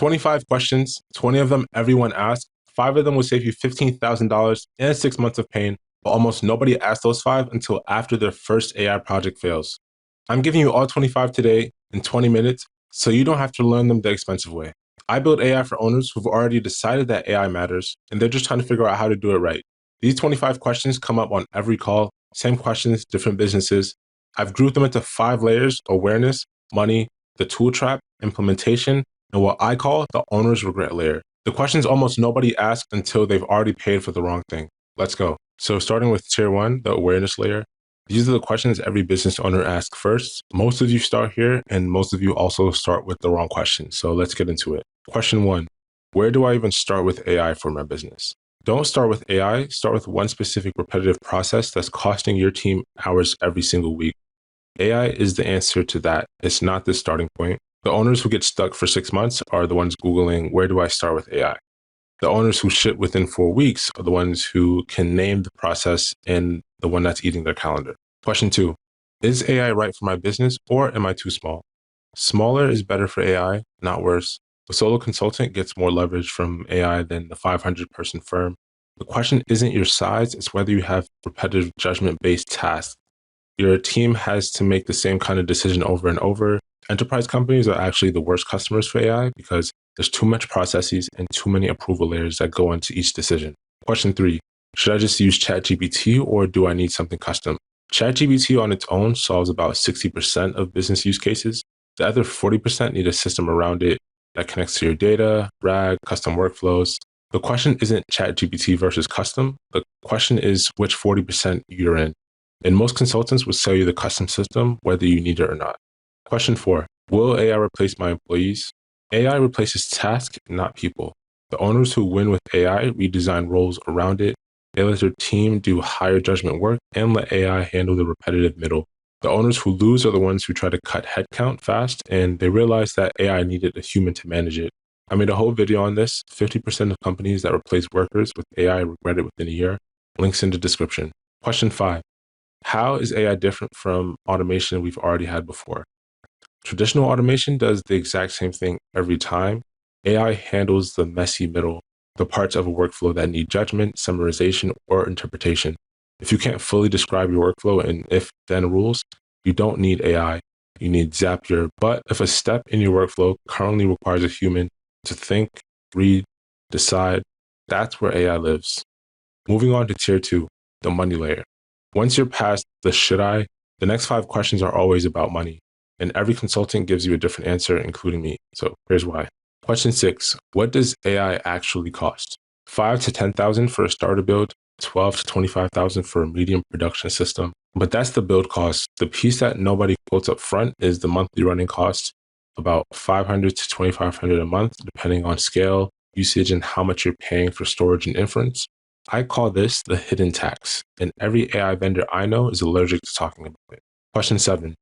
25 questions, 20 of them everyone asked. 5 of them will save you $15,000 and 6 months of pain, but almost nobody asked those 5 until after their first AI project fails. I'm giving you all 25 today in 20 minutes, so you don't have to learn them the expensive way. I build AI for owners who've already decided that AI matters, and they're just trying to figure out how to do it right. These 25 questions come up on every call, same questions, different businesses. I've grouped them into 5 layers: awareness, money, the tool trap, implementation, and what I call the owner's regret layer. The questions almost nobody asks until they've already paid for the wrong thing. Let's go. So starting with tier 1, the awareness layer. These are the questions every business owner asks first. Most of you start here, and most of you also start with the wrong question. So let's get into it. Question 1, where do I even start with AI for my business? Don't start with AI, start with one specific repetitive process that's costing your team hours every single week. AI is the answer to that. It's not the starting point. The owners who get stuck for 6 months are the ones Googling, where do I start with AI? The owners who ship within 4 weeks are the ones who can name the process and the one that's eating their calendar. Question 2, is AI right for my business or am I too small? Smaller is better for AI, not worse. A solo consultant gets more leverage from AI than the 500-person firm. The question isn't your size, it's whether you have repetitive judgment-based tasks. Your team has to make the same kind of decision over and over. Enterprise companies are actually the worst customers for AI because there's too much processes and too many approval layers that go into each decision. Question 3, should I just use ChatGPT or do I need something custom? ChatGPT on its own solves about 60% of business use cases. The other 40% need a system around it that connects to your data, RAG, custom workflows. The question isn't ChatGPT versus custom. The question is which 40% you're in. And most consultants will sell you the custom system, whether you need it or not. Question 4, will AI replace my employees? AI replaces tasks, not people. The owners who win with AI redesign roles around it. They let their team do higher judgment work and let AI handle the repetitive middle. The owners who lose are the ones who try to cut headcount fast, and they realize that AI needed a human to manage it. I made a whole video on this. 50% of companies that replace workers with AI regret it within a year. Links in the description. Question 5, how is AI different from automation we've already had before? Traditional automation does the exact same thing every time. AI handles the messy middle, the parts of a workflow that need judgment, summarization, or interpretation. If you can't fully describe your workflow in if-then rules, you don't need AI. You need Zapier. But if a step in your workflow currently requires a human to think, read, decide, that's where AI lives. Moving on to tier 2, the money layer. Once you're past the should I, the next 5 questions are always about money. And every consultant gives you a different answer, including me. So here's why. Question 6, what does AI actually cost? 5 to 10,000 for a starter build, 12 to 25,000 for a medium production system. But that's the build cost. The piece that nobody quotes up front is the monthly running cost, about 500 to 2,500 a month, depending on scale, usage, and how much you're paying for storage and inference. I call this the hidden tax, and every AI vendor I know is allergic to talking about it. Question 7,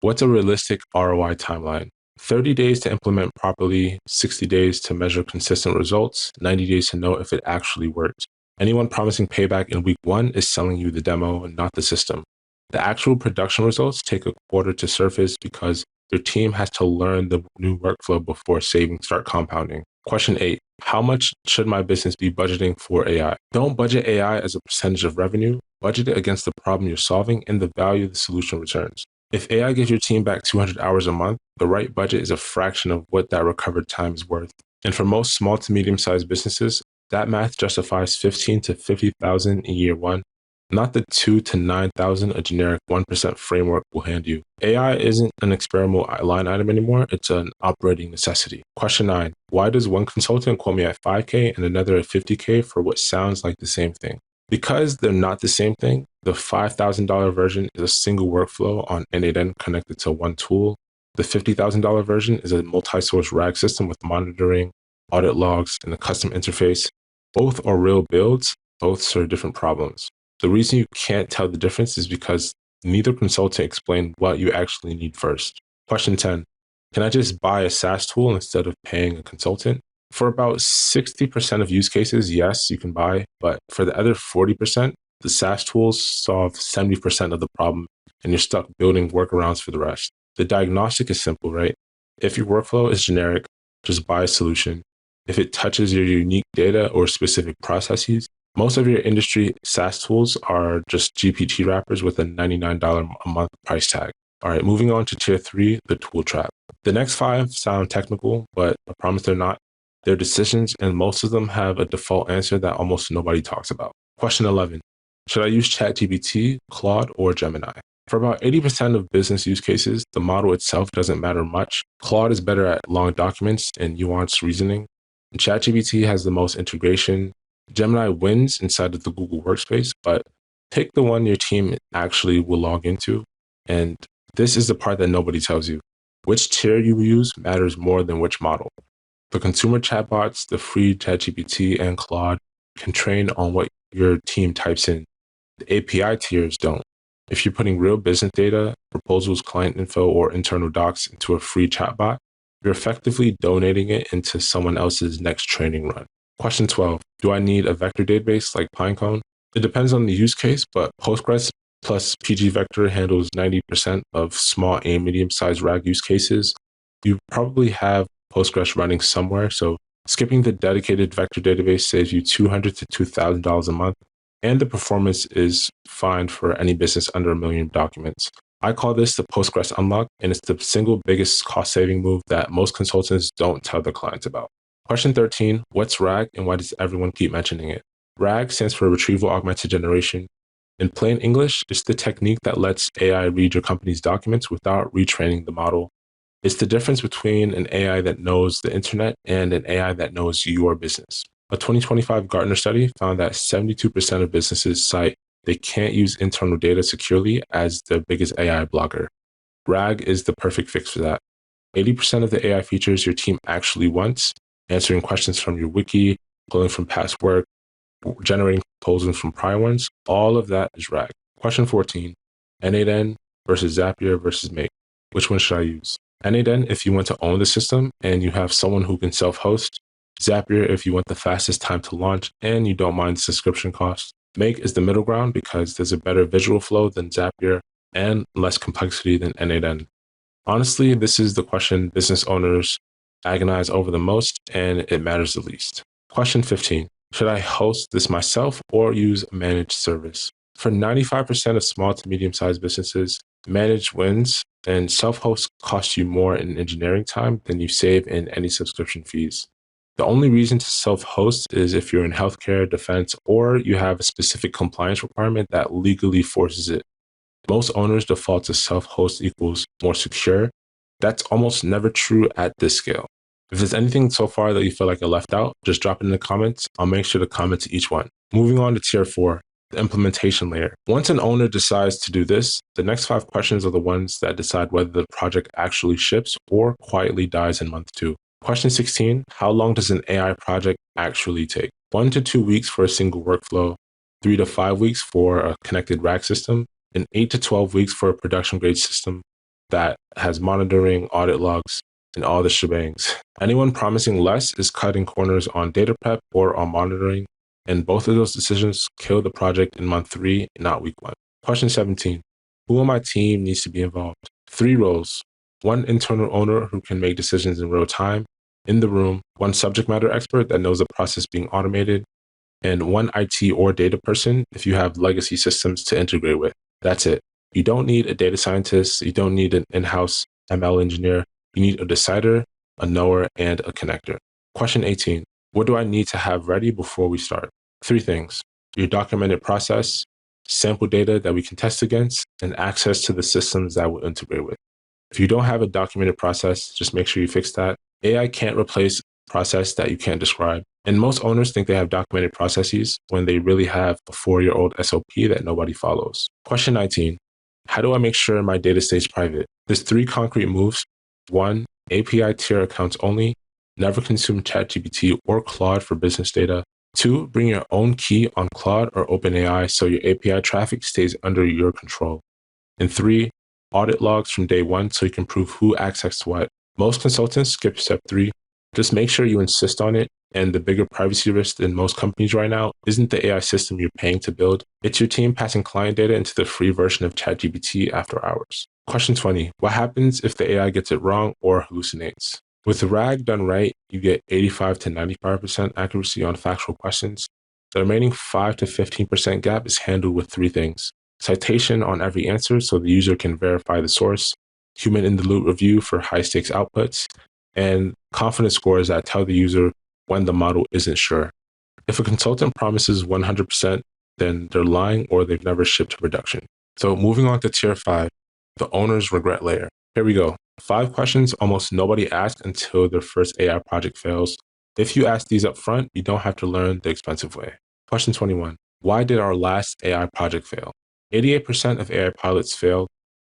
what's a realistic ROI timeline? 30 days to implement properly, 60 days to measure consistent results, 90 days to know if it actually worked. Anyone promising payback in week 1 is selling you the demo, not the system. The actual production results take a quarter to surface because your team has to learn the new workflow before savings start compounding. Question 8, how much should my business be budgeting for AI? Don't budget AI as a percentage of revenue. Budget it against the problem you're solving and the value the solution returns. If AI gives your team back 200 hours a month, the right budget is a fraction of what that recovered time is worth. And for most small to medium-sized businesses, that math justifies 15 to 50,000 in year 1, not the 2 to 9,000 a generic 1% framework will hand you. AI isn't an experimental line item anymore, it's an operating necessity. Question 9, why does one consultant quote me at 5K and another at 50K for what sounds like the same thing? Because they're not the same thing, the $5,000 version is a single workflow on N8N connected to one tool. The $50,000 version is a multi-source RAG system with monitoring, audit logs, and a custom interface. Both are real builds, both serve different problems. The reason you can't tell the difference is because neither consultant explained what you actually need first. Question 10, can I just buy a SaaS tool instead of paying a consultant? For about 60% of use cases, yes, you can buy, but for the other 40%, the SaaS tools solve 70% of the problem, and you're stuck building workarounds for the rest. The diagnostic is simple, right? If your workflow is generic, just buy a solution. If it touches your unique data or specific processes, most of your industry SaaS tools are just GPT wrappers with a $99 a month price tag. All right, moving on to tier 3, the tool trap. The next 5 sound technical, but I promise they're not. They're decisions, and most of them have a default answer that almost nobody talks about. Question 11. Should I use ChatGPT, Claude, or Gemini? For about 80% of business use cases, the model itself doesn't matter much. Claude is better at long documents and nuanced reasoning. And ChatGPT has the most integration. Gemini wins inside of the Google Workspace, but pick the one your team actually will log into. And this is the part that nobody tells you. Which tier you use matters more than which model. The consumer chatbots, the free ChatGPT and Claude, can train on what your team types in. The API tiers don't. If you're putting real business data, proposals, client info, or internal docs into a free chatbot, you're effectively donating it into someone else's next training run. Question 12. Do I need a vector database like Pinecone? It depends on the use case, but Postgres plus pgvector handles 90% of small and medium-sized RAG use cases. You probably have Postgres running somewhere, so skipping the dedicated vector database saves you $200 to $2,000 a month, and the performance is fine for any business under 1 million documents. I call this the Postgres unlock, and it's the single biggest cost-saving move that most consultants don't tell their clients about. Question 13, what's RAG and why does everyone keep mentioning it? RAG stands for Retrieval Augmented Generation. In plain English, it's the technique that lets AI read your company's documents without retraining the model. It's the difference between an AI that knows the internet and an AI that knows your business. A 2025 Gartner study found that 72% of businesses cite they can't use internal data securely as their biggest AI blocker. RAG is the perfect fix for that. 80% of the AI features your team actually wants, answering questions from your wiki, pulling from past work, generating proposals from prior ones, all of that is RAG. Question 14, N8N versus Zapier versus Make. Which one should I use? N8N if you want to own the system and you have someone who can self-host. Zapier if you want the fastest time to launch and you don't mind subscription costs. Make is the middle ground because there's a better visual flow than Zapier and less complexity than N8N. Honestly, this is the question business owners agonize over the most and it matters the least. Question 15. Should I host this myself or use a managed service? For 95% of small to medium-sized businesses, managed wins, and self-host costs you more in engineering time than you save in any subscription fees. The only reason to self-host is if you're in healthcare, defense, or you have a specific compliance requirement that legally forces it. Most owners default to self-host equals more secure. That's almost never true at this scale. If there's anything so far that you feel like I left out, just drop it in the comments. I'll make sure to comment to each one. Moving on to tier 4, the implementation layer. Once an owner decides to do this, the next 5 questions are the ones that decide whether the project actually ships or quietly dies in month 2. Question 16, how long does an AI project actually take? 1 to 2 weeks for a single workflow, 3 to 5 weeks for a connected rack system, and 8 to 12 weeks for a production grade system that has monitoring, audit logs, and all the shebangs. Anyone promising less is cutting corners on data prep or on monitoring, and both of those decisions kill the project in month 3, not week 1. Question 17, who on my team needs to be involved? 3 roles, 1 internal owner who can make decisions in real time, in the room, 1 subject matter expert that knows the process being automated, and 1 IT or data person if you have legacy systems to integrate with. That's it. You don't need a data scientist, you don't need an in-house ML engineer, you need a decider, a knower, and a connector. Question 18, what do I need to have ready before we start? 3 things, your documented process, sample data that we can test against, and access to the systems that we'll integrate with. If you don't have a documented process, just make sure you fix that. AI can't replace a process that you can't describe. And most owners think they have documented processes when they really have a 4-year-old SOP that nobody follows. Question 19, how do I make sure my data stays private? There's 3 concrete moves. 1, API tier accounts only. Never consume ChatGPT or Claude for business data. 2, bring your own key on Claude or OpenAI so your API traffic stays under your control. And 3, audit logs from day 1 so you can prove who accessed what. Most consultants skip step 3. Just make sure you insist on it. And the bigger privacy risk in most companies right now isn't the AI system you're paying to build. It's your team passing client data into the free version of ChatGPT after hours. Question 20, what happens if the AI gets it wrong or hallucinates? With RAG done right, you get 85 to 95% accuracy on factual questions. The remaining 5 to 15% gap is handled with three things: citation on every answer so the user can verify the source, human-in-the-loop review for high-stakes outputs, and confidence scores that tell the user when the model isn't sure. If a consultant promises 100%, then they're lying or they've never shipped to production. So moving on to tier 5, the owner's regret layer. Here we go. 5 questions almost nobody asks until their first AI project fails. If you ask these up front, you don't have to learn the expensive way. Question 21. Why did our last AI project fail? 88% of AI pilots failed.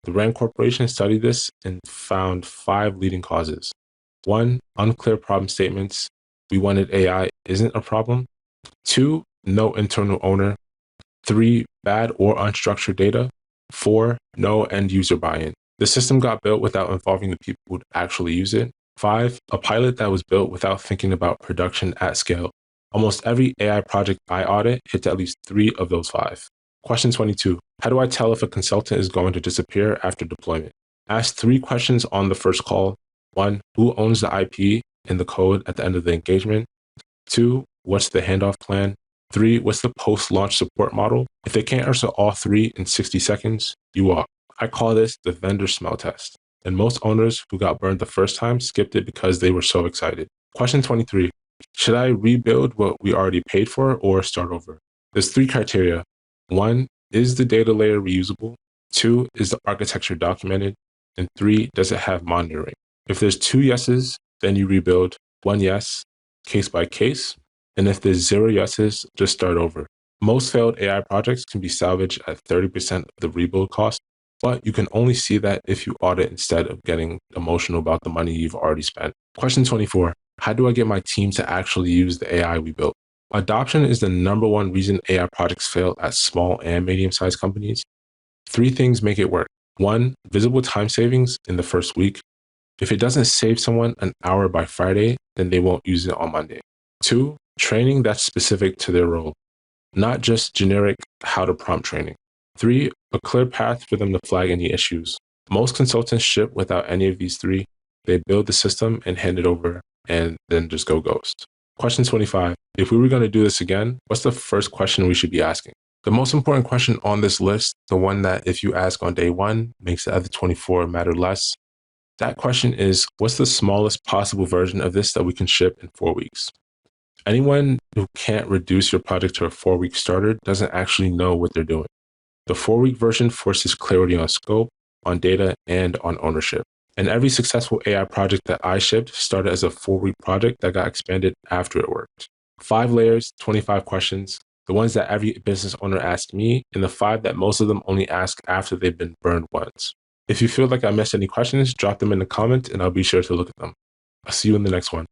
The RAND Corporation studied this and found 5 leading causes. 1. Unclear problem statements. We wanted AI isn't a problem. 2. No internal owner. 3. Bad or unstructured data. 4. No end user buy-in. The system got built without involving the people who'd actually use it. 5. A pilot that was built without thinking about production at scale. Almost every AI project I audit hits at least 3 of those 5. Question 22. How do I tell if a consultant is going to disappear after deployment? Ask 3 questions on the first call. 1. Who owns the IP and the code at the end of the engagement? 2. What's the handoff plan? 3. What's the post-launch support model? If they can't answer all 3 in 60 seconds, you walk. I call this the vendor smell test. And most owners who got burned the first time skipped it because they were so excited. Question 23. Should I rebuild what we already paid for or start over? There's 3 criteria. 1. Is the data layer reusable? 2. Is the architecture documented? And 3. Does it have monitoring? If there's 2 yeses, then you rebuild. 1 yes, case by case. And if there's 0 yeses, just start over. Most failed AI projects can be salvaged at 30% of the rebuild cost, but you can only see that if you audit instead of getting emotional about the money you've already spent. Question 24. How do I get my team to actually use the AI we built? Adoption is the number one reason AI projects fail at small and medium-sized companies. 3 things make it work. 1. Visible time savings in the first week. If it doesn't save someone an hour by Friday, then they won't use it on Monday. 2. Training that's specific to their role, not just generic how to prompt training. 3. A clear path for them to flag any issues. Most consultants ship without any of these 3. They build the system and hand it over and then just go ghost. Question 25. If we were going to do this again, what's the first question we should be asking? The most important question on this list, the one that if you ask on day 1 makes the other 24 matter less, that question is, what's the smallest possible version of this that we can ship in 4 weeks? Anyone who can't reduce your project to a 4-week starter doesn't actually know what they're doing. The 4-week version forces clarity on scope, on data, and on ownership. And every successful AI project that I shipped started as a 4-week project that got expanded after it worked. 5 layers, 25 questions, the ones that every business owner asks me, and the 5 that most of them only ask after they've been burned once. If you feel like I missed any questions, drop them in the comments and I'll be sure to look at them. I'll see you in the next one.